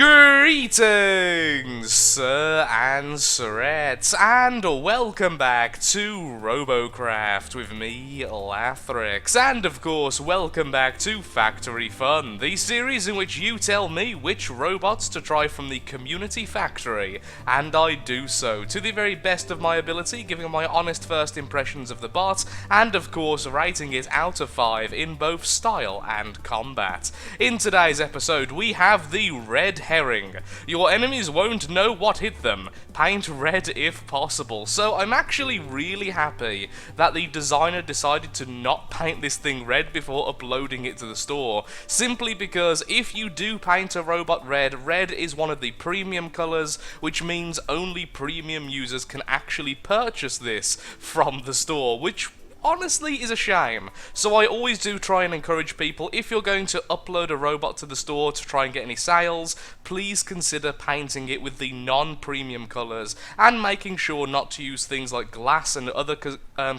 Greetings, sir and sirettes, and welcome back to Robocraft with me, Lathrix, and of course, welcome back to Factory Fun, the series in which you tell me which robots to try from the community factory, and I do so to the very best of my ability, giving my honest first impressions of the bot, and of course, rating it out of 5 in both style and combat. In today's episode, we have the Red Herring. Your enemies won't know what hit them. Paint red if possible. So I'm actually really happy that the designer decided to not paint this thing red before uploading it to the store. Simply because if you do paint a robot red, red is one of the premium colors, which means only premium users can actually purchase this from the store, which honestly is a shame. So I always do try and encourage people, if you're going to upload a robot to the store to try and get any sales, please consider painting it with the non-premium colours and making sure not to use things like glass and other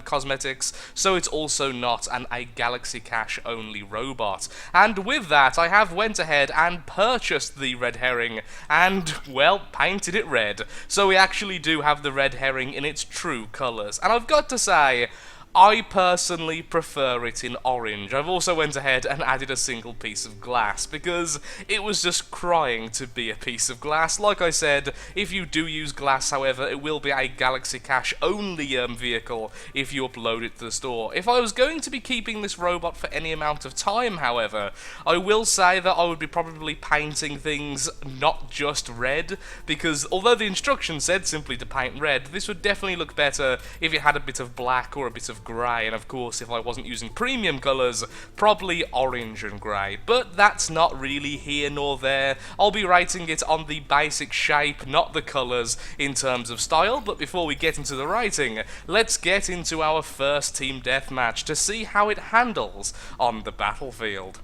cosmetics, so it's also not a Galaxy Cache only robot. And with that, I have went ahead and purchased the Red Herring and, well, painted it red. So we actually do have the Red Herring in its true colours. And I've got to say, I personally prefer it in orange. I've also went ahead and added a single piece of glass because it was just crying to be a piece of glass. Like I said, if you do use glass, however, it will be a Galaxy Cache only vehicle if you upload it to the store. If I was going to be keeping this robot for any amount of time, however, I will say that I would be probably painting things not just red, because although the instructions said simply to paint red, this would definitely look better if it had a bit of black or a bit of grey, and of course if I wasn't using premium colours, probably orange and grey. But that's not really here nor there. I'll be rating it on the basic shape, not the colours in terms of style. But before we get into the rating, let's get into our first team deathmatch to see how it handles on the battlefield.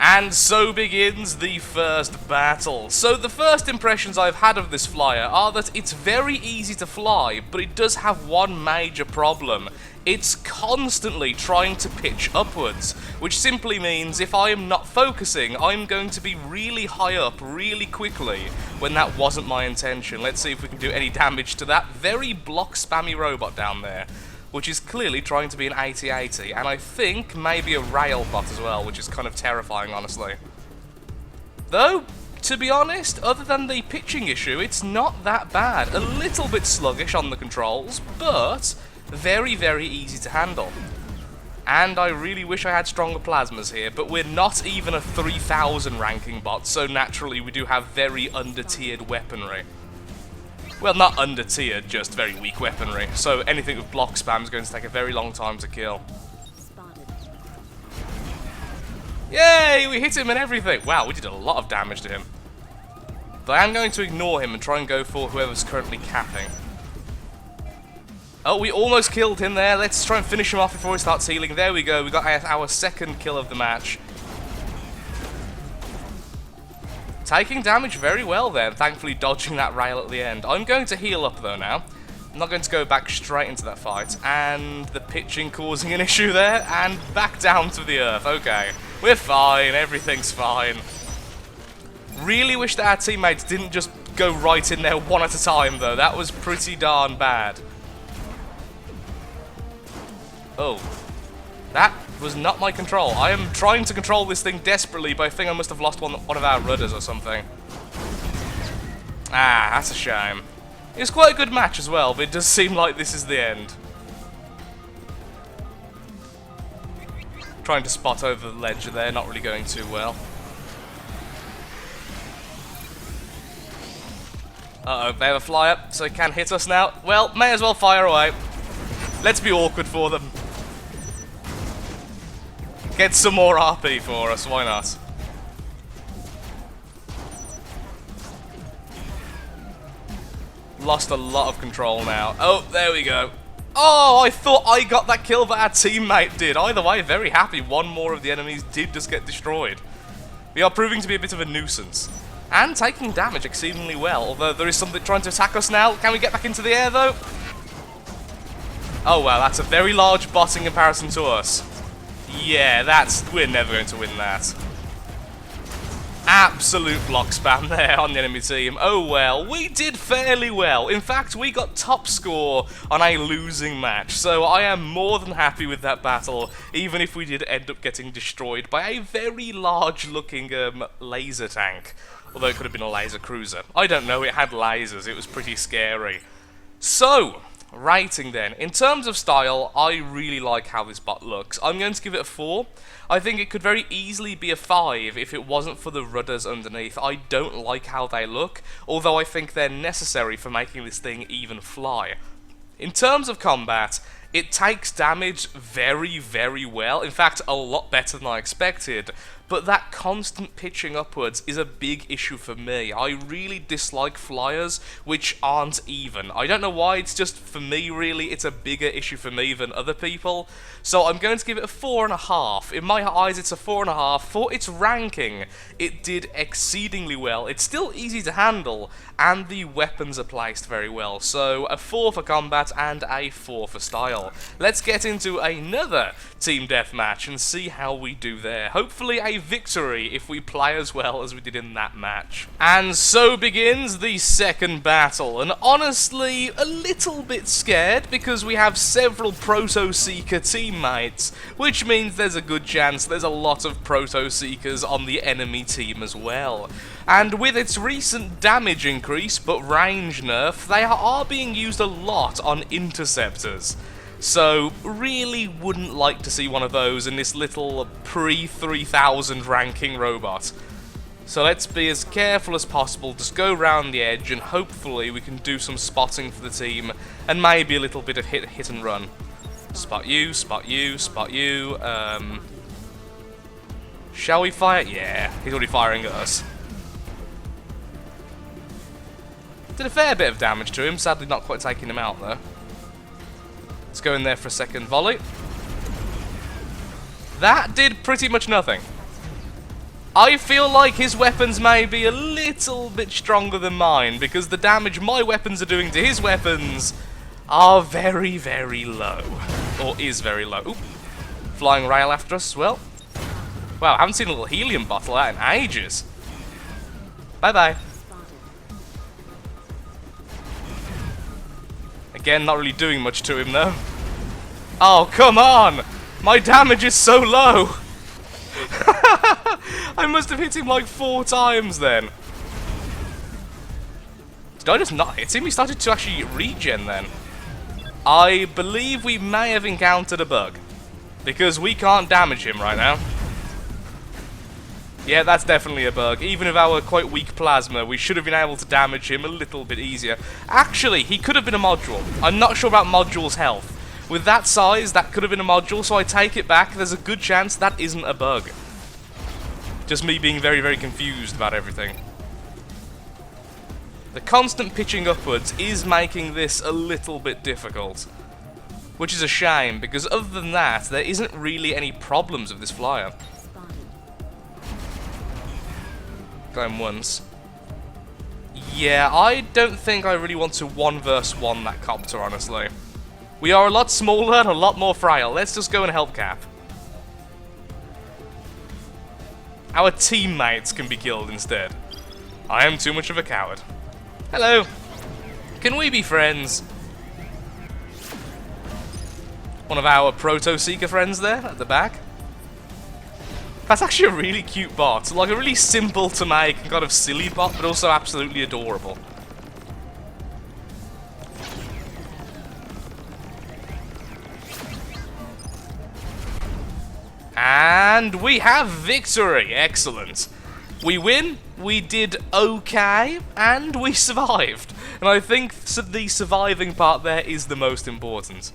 And so begins the first battle. So the first impressions I've had of this flyer are that it's very easy to fly, but it does have one major problem. It's constantly trying to pitch upwards, which simply means if I am not focusing, I'm going to be really high up really quickly, when that wasn't my intention. Let's see if we can do any damage to that very block spammy robot down there, which is clearly trying to be an 80-80, and I think maybe a rail bot as well, which is kind of terrifying, honestly. Though, to be honest, other than the pitching issue, it's not that bad. A little bit sluggish on the controls, but very, very easy to handle. And I really wish I had stronger plasmas here, but we're not even a 3000 ranking bot, so naturally we do have very under-tiered weaponry. Well, not under-tiered, just very weak weaponry. So anything with block spam is going to take a very long time to kill. Yay! We hit him and everything! Wow, we did a lot of damage to him. But I am going to ignore him and try and go for whoever's currently capping. Oh, we almost killed him there. Let's try and finish him off before he starts healing. There we go. We got our second kill of the match. Taking damage very well there, thankfully dodging that rail at the end. I'm going to heal up though now. I'm not going to go back straight into that fight. And the pitching causing an issue there, and back down to the earth. Okay, we're fine, everything's fine. Really wish that our teammates didn't just go right in there one at a time though. That was pretty darn bad. Oh. That was not my control. I am trying to control this thing desperately, but I think I must have lost one of our rudders or something. Ah, that's a shame. It was quite a good match as well, but it does seem like this is the end. Trying to spot over the ledge there, not really going too well. Uh-oh, they have a flyer, so they can hit us now. Well, may as well fire away. Let's be awkward for them. Get some more RP for us, why not? Lost a lot of control now. Oh, there we go. Oh, I thought I got that kill, but our teammate did. Either way, very happy one more of the enemies did just get destroyed. We are proving to be a bit of a nuisance. And taking damage exceedingly well, although there is something trying to attack us now. Can we get back into the air, though? Oh, well, that's a very large bot in comparison to us. Yeah, we're never going to win that. Absolute block spam there on the enemy team. Oh well, we did fairly well. In fact, we got top score on a losing match, so I am more than happy with that battle, even if we did end up getting destroyed by a very large looking laser tank. Although it could have been a laser cruiser. I don't know, it had lasers, it was pretty scary. So, rating then. In terms of style, I really like how this bot looks. I'm going to give it a 4. I think it could very easily be a 5 if it wasn't for the rudders underneath. I don't like how they look, although I think they're necessary for making this thing even fly. In terms of combat, it takes damage very, very well. In fact, a lot better than I expected. But that constant pitching upwards is a big issue for me. I really dislike flyers which aren't even. I don't know why, it's just for me really, it's a bigger issue for me than other people. So I'm going to give it a 4.5. In my eyes it's a 4.5. For its ranking, it did exceedingly well. It's still easy to handle, and the weapons are placed very well. So a 4 for combat and a 4 for style. Let's get into another team deathmatch and see how we do there. Hopefully a victory if we play as well as we did in that match. And so begins the second battle, and honestly a little bit scared because we have several Proto Seeker teammates, which means there's a good chance there's a lot of Proto Seekers on the enemy team as well. And with its recent damage increase but range nerf, they are being used a lot on interceptors. So, really wouldn't like to see one of those in this little pre-3000 ranking robot. So let's be as careful as possible, just go round the edge, and hopefully we can do some spotting for the team, and maybe a little bit of hit and run. Spot you, spot you, spot you, shall we fire? Yeah, he's already firing at us. Did a fair bit of damage to him, sadly not quite taking him out though. Let's go in there for a second volley. That did pretty much nothing. I feel like his weapons may be a little bit stronger than mine, because the damage my weapons are doing to his weapons are very, very low. Or is very low. Oop. Flying rail after us as well. Wow, I haven't seen a little helium bottle out in ages. Bye-bye. Again, not really doing much to him though. Oh, come on! My damage is so low! I must have hit him like 4 times then. Did I just not hit him? He started to actually regen then. I believe we may have encountered a bug, because we can't damage him right now. Yeah, that's definitely a bug. Even with our quite weak plasma, we should have been able to damage him a little bit easier. Actually, he could have been a module. I'm not sure about module's health. With that size, that could have been a module, so I take it back. There's a good chance that isn't a bug. Just me being very, very confused about everything. The constant pitching upwards is making this a little bit difficult. Which is a shame, because other than that, there isn't really any problems with this flyer. Going once. Yeah, I don't think I really want to 1 versus 1 that copter, honestly. We are a lot smaller and a lot more frail. Let's just go and help Cap. Our teammates can be killed instead. I am too much of a coward. Hello. Can we be friends? One of our Proto Seeker friends there at the back. That's actually a really cute bot. Like a really simple to make and kind of silly bot, but also absolutely adorable. And we have victory! Excellent. We win, we did okay, and we survived. And I think the surviving part there is the most important.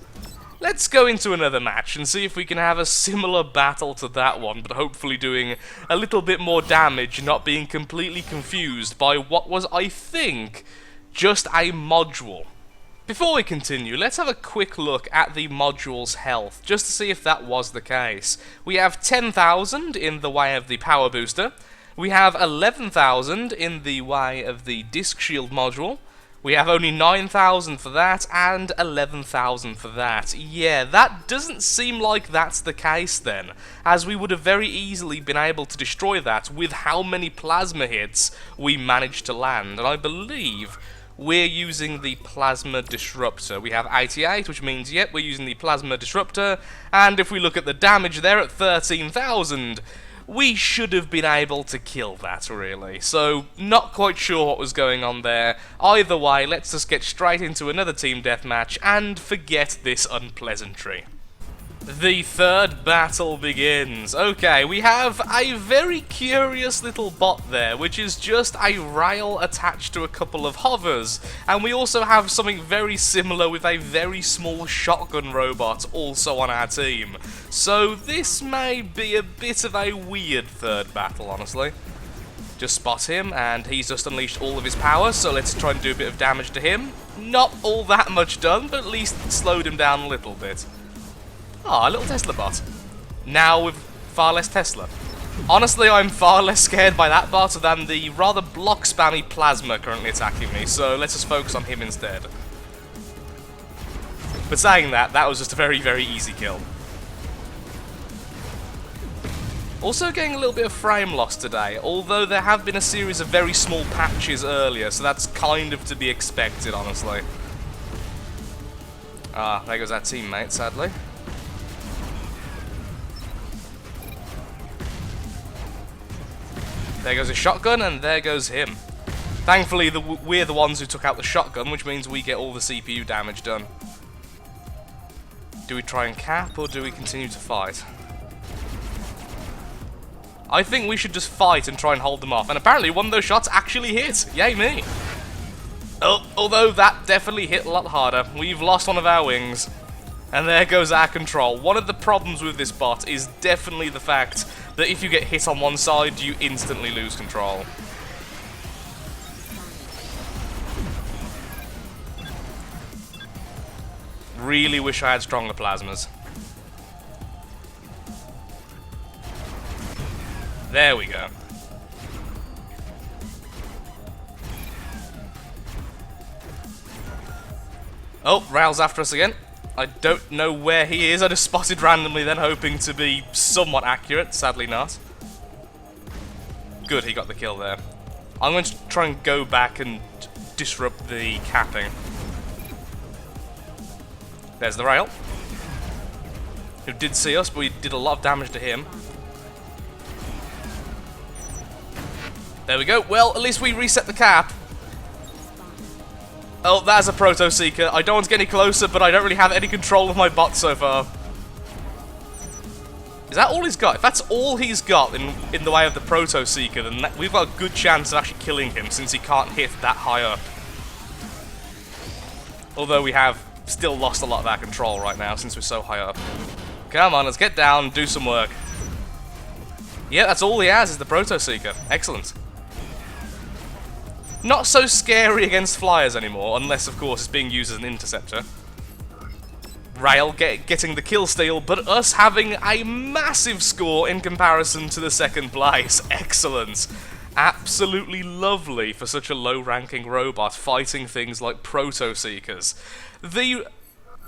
Let's go into another match and see if we can have a similar battle to that one, but hopefully doing a little bit more damage and not being completely confused by what was, I think, just a module. Before we continue, let's have a quick look at the module's health, just to see if that was the case. We have 10,000 in the way of the power booster, we have 11,000 in the way of the disc shield module, We have only 9,000 for that, and 11,000 for that. Yeah, that doesn't seem like that's the case then, as we would have very easily been able to destroy that with how many plasma hits we managed to land. And I believe we're using the Plasma Disruptor. We have 88, which means, yep, we're using the Plasma Disruptor, and if we look at the damage there at 13,000, we should have been able to kill that, really. So, not quite sure what was going on there. Either way, let's just get straight into another team deathmatch and forget this unpleasantry. The third battle begins. Okay, we have a very curious little bot there, which is just a rail attached to a couple of hovers. And we also have something very similar with a very small shotgun robot also on our team. So this may be a bit of a weird third battle, honestly. Just spot him, and he's just unleashed all of his power, so let's try and do a bit of damage to him. Not all that much done, but at least slowed him down a little bit. Ah, a little Tesla bot. Now with far less Tesla. Honestly, I'm far less scared by that bot than the rather block spammy Plasma currently attacking me, so let's just focus on him instead. But saying that, that was just a very, very easy kill. Also getting a little bit of frame loss today, although there have been a series of very small patches earlier, so that's kind of to be expected, honestly. Ah, there goes our teammate, sadly. There goes a shotgun, and there goes him. Thankfully, we're the ones who took out the shotgun, which means we get all the CPU damage done. Do we try and cap, or do we continue to fight? I think we should just fight and try and hold them off, and apparently one of those shots actually hit. Yay me! Oh, although that definitely hit a lot harder. We've lost one of our wings. And there goes our control. One of the problems with this bot is definitely the fact that if you get hit on one side, you instantly lose control. Really wish I had stronger plasmas. There we go. Oh, Rail's after us again. I don't know where he is. I just spotted randomly, then hoping to be somewhat accurate. Sadly not. Good, he got the kill there. I'm going to try and go back and disrupt the capping. There's the Rail, who did see us, but we did a lot of damage to him. There we go. Well, at least we reset the cap. Oh, that's a Proto Seeker. I don't want to get any closer, but I don't really have any control of my bot so far. Is that all he's got? If that's all he's got in the way of the Proto Seeker, then we've got a good chance of actually killing him, since he can't hit that high up. Although we have still lost a lot of our control right now, since we're so high up. Come on, let's get down, do some work. Yeah, that's all he has, is the Proto Seeker. Excellent. Not so scary against flyers anymore, unless, of course, it's being used as an interceptor. Rail getting the kill steal, but us having a massive score in comparison to the second place. Excellent. Absolutely lovely for such a low-ranking robot fighting things like Proto-Seekers. The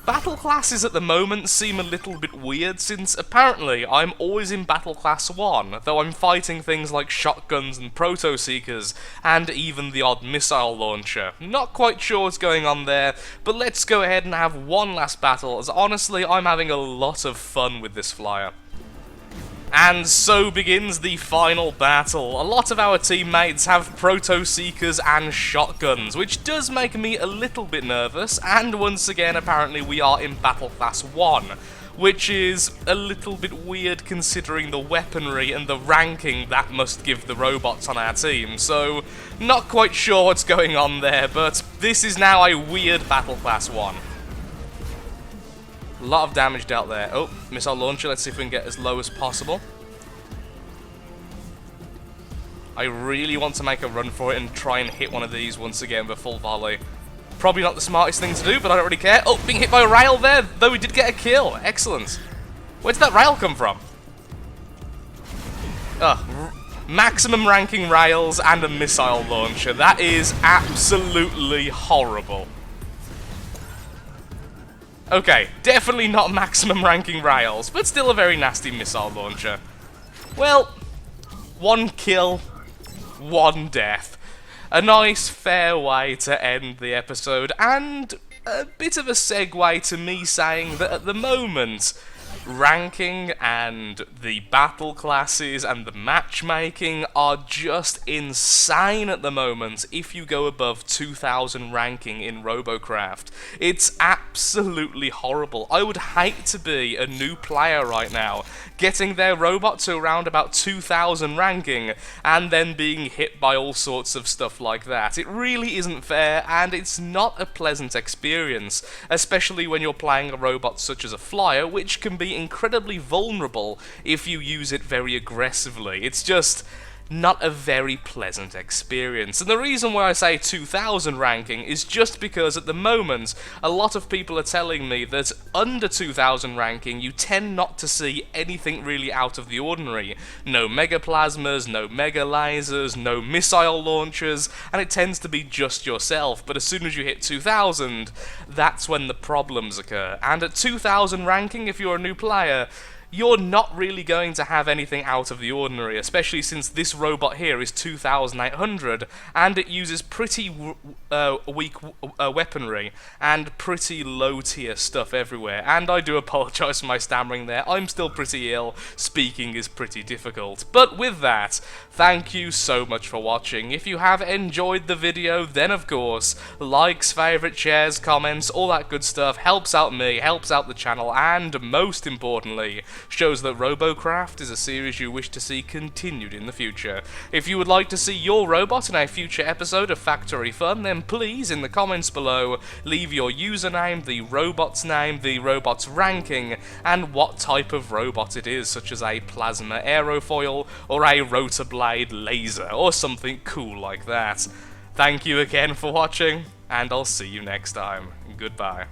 battle classes at the moment seem a little bit weird, since apparently I'm always in Battle Class 1, though I'm fighting things like shotguns and Proto-Seekers, and even the odd missile launcher. Not quite sure what's going on there, but let's go ahead and have one last battle, as honestly I'm having a lot of fun with this flyer. And so begins the final battle. A lot of our teammates have Proto-Seekers and shotguns, which does make me a little bit nervous, and once again apparently we are in Battle Class 1, which is a little bit weird considering the weaponry and the ranking that must give the robots on our team, so not quite sure what's going on there, but this is now a weird Battle Class 1. A lot of damage dealt there. Oh, missile launcher. Let's see if we can get as low as possible. I really want to make a run for it and try and hit one of these once again with a full volley. Probably not the smartest thing to do, but I don't really care. Oh, being hit by a rail there, though we did get a kill. Excellent. Where did that rail come from? Maximum ranking rails and a missile launcher. That is absolutely horrible. Okay, definitely not maximum ranking rails, but still a very nasty missile launcher. Well, 1 kill, 1 death. A nice, fair way to end the episode, and a bit of a segue to me saying that at the moment, ranking and the battle classes and the matchmaking are just insane at the moment if you go above 2000 ranking in Robocraft. It's absolutely horrible. I would hate to be a new player right now, getting their robot to around about 2000 ranking, and then being hit by all sorts of stuff like that. It really isn't fair, and it's not a pleasant experience, especially when you're playing a robot such as a flyer, which can be incredibly vulnerable if you use it very aggressively. It's just not a very pleasant experience. And the reason why I say 2000 ranking is just because at the moment a lot of people are telling me that under 2000 ranking you tend not to see anything really out of the ordinary. No mega plasmas, no mega lasers, no missile launchers, and it tends to be just yourself. But as soon as you hit 2000, that's when the problems occur. And at 2000 ranking, if you're a new player, you're not really going to have anything out of the ordinary, especially since this robot here is 2800 and it uses pretty weak weaponry and pretty low tier stuff everywhere. And I do apologise for my stammering there, I'm still pretty ill, speaking is pretty difficult. But with that, thank you so much for watching. If you have enjoyed the video, then of course, likes, favourites, shares, comments, all that good stuff helps out me, helps out the channel, and most importantly, shows that Robocraft is a series you wish to see continued in the future. If you would like to see your robot in a future episode of Factory Fun, then please, in the comments below, leave your username, the robot's name, the robot's ranking, and what type of robot it is, such as a plasma aerofoil, or a rotor blade laser, or something cool like that. Thank you again for watching, and I'll see you next time. Goodbye.